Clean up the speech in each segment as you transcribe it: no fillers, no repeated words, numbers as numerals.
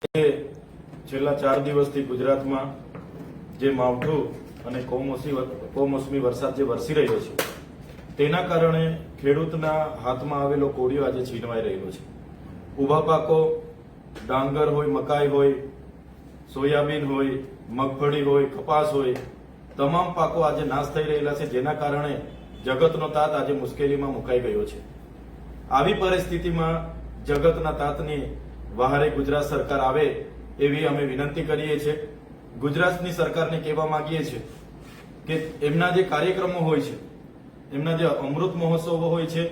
છેલ્લા 4 દિવસથી ગુજરાતમાં જે માવઠું અને કમોસમી વરસાદ જે વરસી રહ્યો છે તેના કારણે ખેડૂતના હાથમાં આવેલો કોળિયો આજે છીનવાઈ રહ્યો છે. ઊભા પાકો ડાંગર હોય, મકાઈ હોય, સોયાબીન હોય, મગફળી હોય, કપાસ હોય, તમામ પાકો આજે નાશ થઈ રહેલા છે, જેના કારણે જગતનો તાત આજે મુશ્કેલીમાં મુકાઈ ગયો છે. આવી પરિસ્થિતિમાં જગતના તાતની વહારે ગુજરાત સરકાર આવે એવી અમે વિનંતી કરીએ છીએ. ગુજરાતની સરકારને કહેવા માંગીએ છીએ કે એમના જે કાર્યક્રમો હોય છે, એમના જે અમૃત મહોત્સવો હોય છે,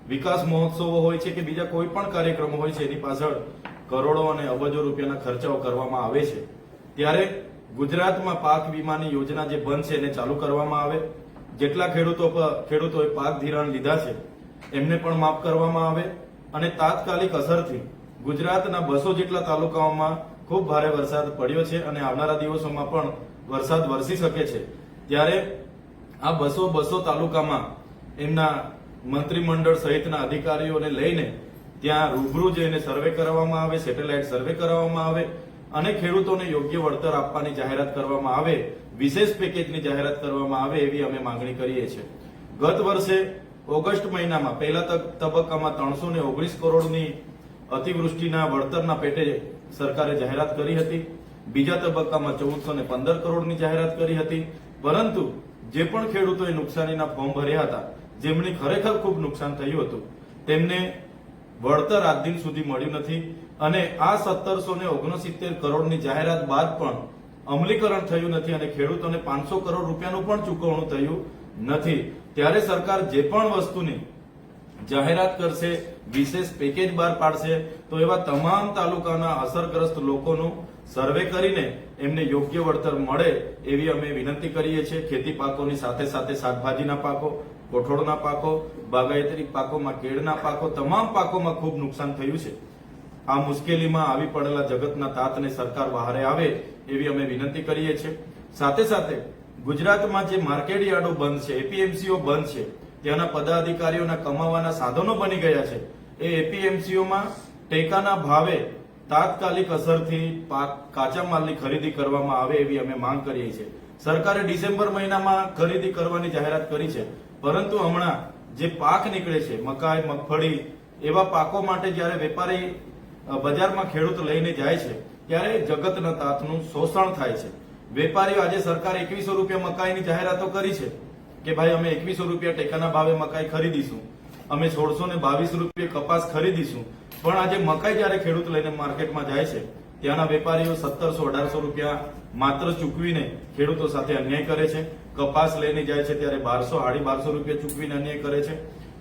વિકાસ મહોત્સવો હોય છે કે બીજા કોઈ પણ કાર્યક્રમો હોય છે, એની પાછળ કરોડો અને અબજો રૂપિયાના ખર્ચાઓ કરવામાં આવે છે. ત્યારે ગુજરાતમાં પાક વીમાની યોજના જે બંધ છે એને ચાલુ કરવામાં આવે. જેટલા ખેડૂતોએ પાક ધિરાણ લીધા છે એમને પણ માફ કરવામાં આવે અને તાત્કાલિક અસરથી ગુજરાતના 200 જેટલા તાલુકાઓમાં ખૂબ ભારે વરસાદ પડ્યો છે અને આવનારા દિવસોમાં પણ વરસાદ વરસી શકે છે. ત્યારે આ 200 તાલુકામાં એમના મંત્રીમંડળ સહિતના અધિકારીઓને લઈને ત્યાં રૂબરૂ જઈને સર્વે કરવામાં આવે, સેટેલાઇટ સર્વે કરવામાં આવે અને ખેડૂતોને યોગ્ય વળતર આપવાની જાહેરાત કરવામાં આવે, વિશેષ પેકેજની જાહેરાત કરવામાં આવે એવી અમે માંગણી કરીએ છીએ. ગત વર્ષે ઓગસ્ટ મહિનામાં પહેલા તબક્કામાં 319 કરોડની અતિવૃષ્ટિના વળતરના પેટે સરકારે જાહેરાત કરી હતી. બીજા તબક્કામાં 1415 કરોડની જાહેરાત કરી હતી. પરંતુ જે પણ ખેડૂતોએ નુકસાનીના ફોર્મ ભર્યા હતા, જેમને ખરેખર ખૂબ નુકસાન થયું હતું, તેમને વળતર આજ દિન સુધી મળ્યું નથી અને આ 1769 કરોડની જાહેરાત બાદ પણ અમલીકરણ થયું નથી અને ખેડૂતોને 500 કરોડ રૂપિયાનું પણ ચૂકવણું થયું નથી. ત્યારે સરકાર જે પણ વસ્તુની જાહેરાત કરશે, વિશેષ પેકેજ બહાર પાડશે, તો એવા તમામ તાલુકાના અસરગ્રસ્ત લોકોનું સર્વે કરીને એમને યોગ્ય વળતર મળે એવી અમે વિનંતી કરીએ છીએ. ખેતી પાકોની સાથે સાથે શાકભાજીના પાકો, કઠોળના પાકો, બાગાયતી પાકોમાં કેળના પાકો, તમામ પાકોમાં ખૂબ નુકસાન થયું છે. આ મુશ્કેલીમાં આવી પડેલા જગતના તાતને સરકાર બહારે આવે એવી અમે વિનંતી કરીએ છીએ. સાથે સાથે ગુજરાતમાં જે માર્કેટ યાર્ડો બંધ છે, એપીએમસીઓ બંધ છે, ત્યાંના પદાધિકારીઓના કમાવાના સાધનો બની ગયા છે. એ એપીએમસીઓમાં ટેકાના ભાવે તાત્કાલિક અસરથી કાચા માલની ખરીદી કરવામાં આવે એવી અમે માંગ કરીએ છીએ. સરકારે ડિસેમ્બર મહિનામાં ખરીદી કરવાની જાહેરાત કરી છે, પરંતુ હમણાં જે પાક નીકળે છે, મકાઈ, મગફળી, એવા પાકો માટે જ્યારે વેપારી બજારમાં ખેડૂત લઈને જાય છે ત્યારે જગતના તાતનું શોષણ થાય છે. વેપારીઓ આજે સરકારે 2100 રૂપિયા મકાઈની જાહેરાતો કરી છે કે ભાઈ અમે 2100 રૂપિયા ટેકાના ભાવે મકાઈ ખરીદીશું, અમે 1622 રૂપિયા કપાસ ખરીદીશું. પણ આજે મકાઈ જયારે ખેડૂત લઈને માર્કેટમાં જાય છે, ત્યાંના વેપારીઓ 1700-1800 રૂપિયા માત્ર ચૂકવીને ખેડૂતો સાથે અન્યાય કરે છે. કપાસ લઈને જાય છે ત્યારે 1200-1250 રૂપિયા ચૂકવીને અન્યાય કરે છે.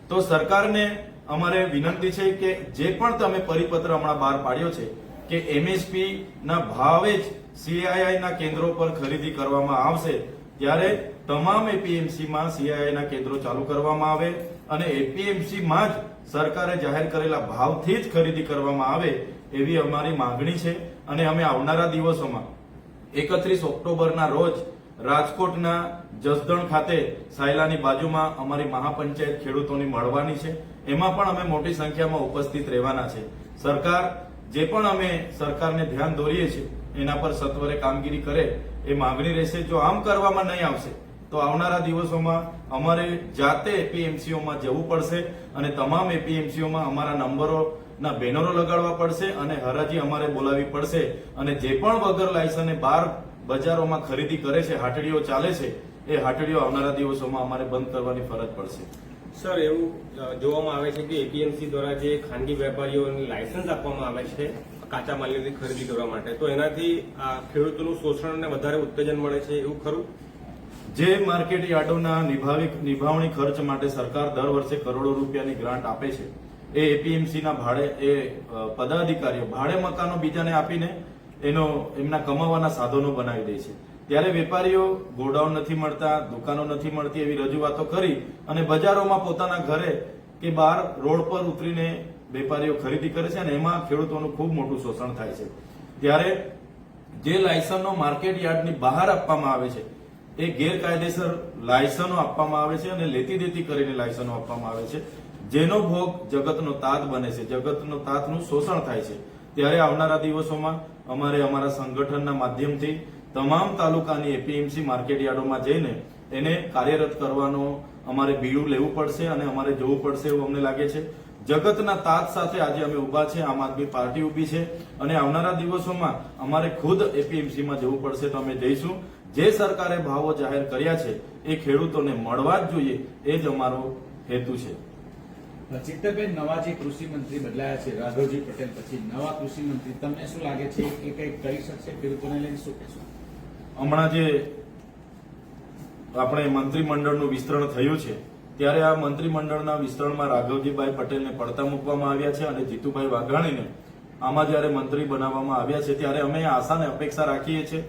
તો સરકારને અમારે વિનંતી છે કે જે પણ તમે પરિપત્ર હમણાં બહાર પાડ્યો છે કે એમએસપી ના ભાવે જ સીઆઈઆઈ ના કેન્દ્રો પર ખરીદી કરવામાં આવશે, ત્યારે તમામ એપીએમસીમાં સીઆઈઆઈ ના કેન્દ્રો ચાલુ કરવામાં આવે અને એપીએમસીમાં જ સરકારે જાહેર કરેલા ભાવથી જ ખરીદી કરવામાં આવે એવી અમારી માંગણી છે. અને અમે આવનારા દિવસોમાં 31 ઓક્ટોબરના રોજ રાજકોટના જસદણ ખાતે સાયલાની બાજુમાં અમારી મહાપંચાયત ખેડૂતોની મળવાની છે. એમાં પણ અમે મોટી સંખ્યામાં ઉપસ્થિત રહેવાના છે. સરકાર જે પણ અમે સરકારને ધ્યાન દોરીએ છીએ એના પર સત્વરે કામગીરી કરે એ માંગણી રહેશે. જો આમ કરવામાં નહીં આવશે તો આવનારા દિવસોમાં અમારે જાતે એપીએમસીઓમાં જવું પડશે અને તમામ એપીએમસીઓમાં અમારા નંબરોના બેનરો લગાડવા પડશે અને હરાજી અમારે બોલાવવી પડશે. અને જે પણ વગર લાયસન્સે બહાર બજારોમાં ખરીદી કરે છે, હાટડીઓ ચાલે છે, એ હાટડીઓ આવનારા દિવસોમાં અમારે બંધ કરવાની ફરજ પડશે. સર, એવું જોવામાં આવે છે કે એપીએમસી દ્વારા જે ખાનગી વેપારીઓને લાયસન્સ આપવામાં આવે છે કાચા માલની ખરીદી કરવા માટે, તો એનાથી આ ખેડૂતોનું શોષણને વધારે ઉત્તેજન મળે છે, એવું ખરું? જે માર્કેટ યાર્ડોના નિભાવણી ખર્ચ માટે સરકાર દર વર્ષે કરોડો રૂપિયાની ગ્રાન્ટ આપે છે, એ એપીએમસીના ભાડે એ પદાધિકારીઓ ભાડે મકાનો બીજાને આપીને એમના કમાવાના સાધનો બનાવી દે છે. ત્યારે વેપારીઓ ગોડાઉન નથી મળતા, દુકાનો નથી મળતી એવી રજૂઆતો કરી અને બજારોમાં પોતાના ઘરે કે બહાર રોડ પર ઉતરીને વેપારીઓ ખરીદી કરે છે અને એમાં ખેડૂતોનું ખૂબ મોટું શોષણ થાય છે. ત્યારે જે લાયસન્સો માર્કેટ યાર્ડની બહાર આપવામાં આવે છે એ ગેરકાયદેસર લાયસન્સો આપવામાં આવે છે અને લેતી દેતી કરીને લાયસન્સો આપવામાં આવે છે, જેનો ભોગ જગતનો તાત બને છે, જગતનો તાતનું શોષણ થાય છે. ત્યારે આવનારા દિવસોમાં અમારે અમારા સંગઠનના માધ્યમથી તમામ તાલુકાની એપીએમસી માર્કેટયાર્ડોમાં જઈને એને કાર્યરત કરવાનો અમારે બીડું લેવું પડશે અને અમારે જોવું પડશે એવું અમને લાગે છે. જગતના તાત સાથે આજે અમે ઉભા છે, આમ આદમી પાર્ટી ઉભી છે અને આવનારા દિવસોમાં અમારે ખુદ એપીએમસીમાં જવું પડશે તો અમે જઈશું. જે સરકારે ભાવો જાહેર કર્યા છે એ ખેડૂતોને મળવા જ જોઈએ, એ જ અમારો હેતુ છે. ચિત્તરબેન, નવા જે કૃષિ મંત્રી બદલાયા છે રાઘવજી પટેલ પછી નવા કૃષિ મંત્રી, તમને શું લાગે છે કે કંઈક કરી શકશે ખેડૂતોને લઈને? શું કહેશો? હમણાં જે આપણે મંત્રીમંડળનું વિસ્તરણ થયું છે ત્યારે આ મંત્રીમંડળના વિસ્તરણમાં રાઘવજીભાઈ પટેલને પડતા મૂકવામાં આવ્યા છે અને જીતુભાઈ વાઘાણીને આમાં જયારે મંત્રી બનાવવામાં આવ્યા છે ત્યારે અમે આશા અને અપેક્ષા રાખીએ છીએ.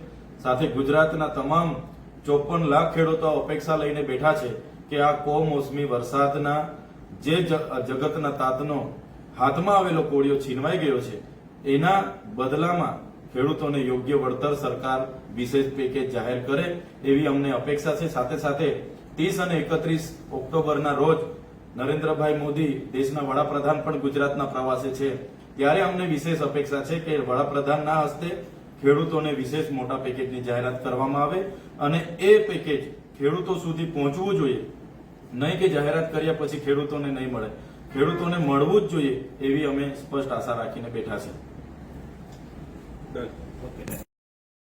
સાથે ગુજરાતના તમામ 54 લાખ ખેડૂતો અપેક્ષા લઈને બેઠા છે કે આ કમોસમી વરસાદના જે જગતના તાતનો હાથમાં આવેલો કોળિયો છીનવાઈ ગયો છે એના બદલામાં ખેડૂતોને યોગ્ય વળતર સરકાર વિશેષ પેકેજ જાહેર કરે એવી અમને અપેક્ષા છે. સાથે સાથે 30 અને 31 ઓક્ટોબરના રોજ નરેન્દ્રભાઈ મોદી દેશના વડાપ્રધાન પણ ગુજરાતના પ્રવાસે છે ત્યારે અમને વિશેષ અપેક્ષા છે કે વડાપ્રધાનના હસ્તે ખેડૂતોને વિશેષ મોટા પેકેજની જાહેરાત કરવામાં આવે અને એ પેકેજ ખેડૂતો સુધી પહોંચવું જોઈએ, નહીં કે જાહેરાત કર્યા પછી ખેડૂતોને નહીં મળે. ખેડૂતોને મળવું જ જોઈએ એવી અમે સ્પષ્ટ આશા રાખીને બેઠા છે. Done. ઓકે.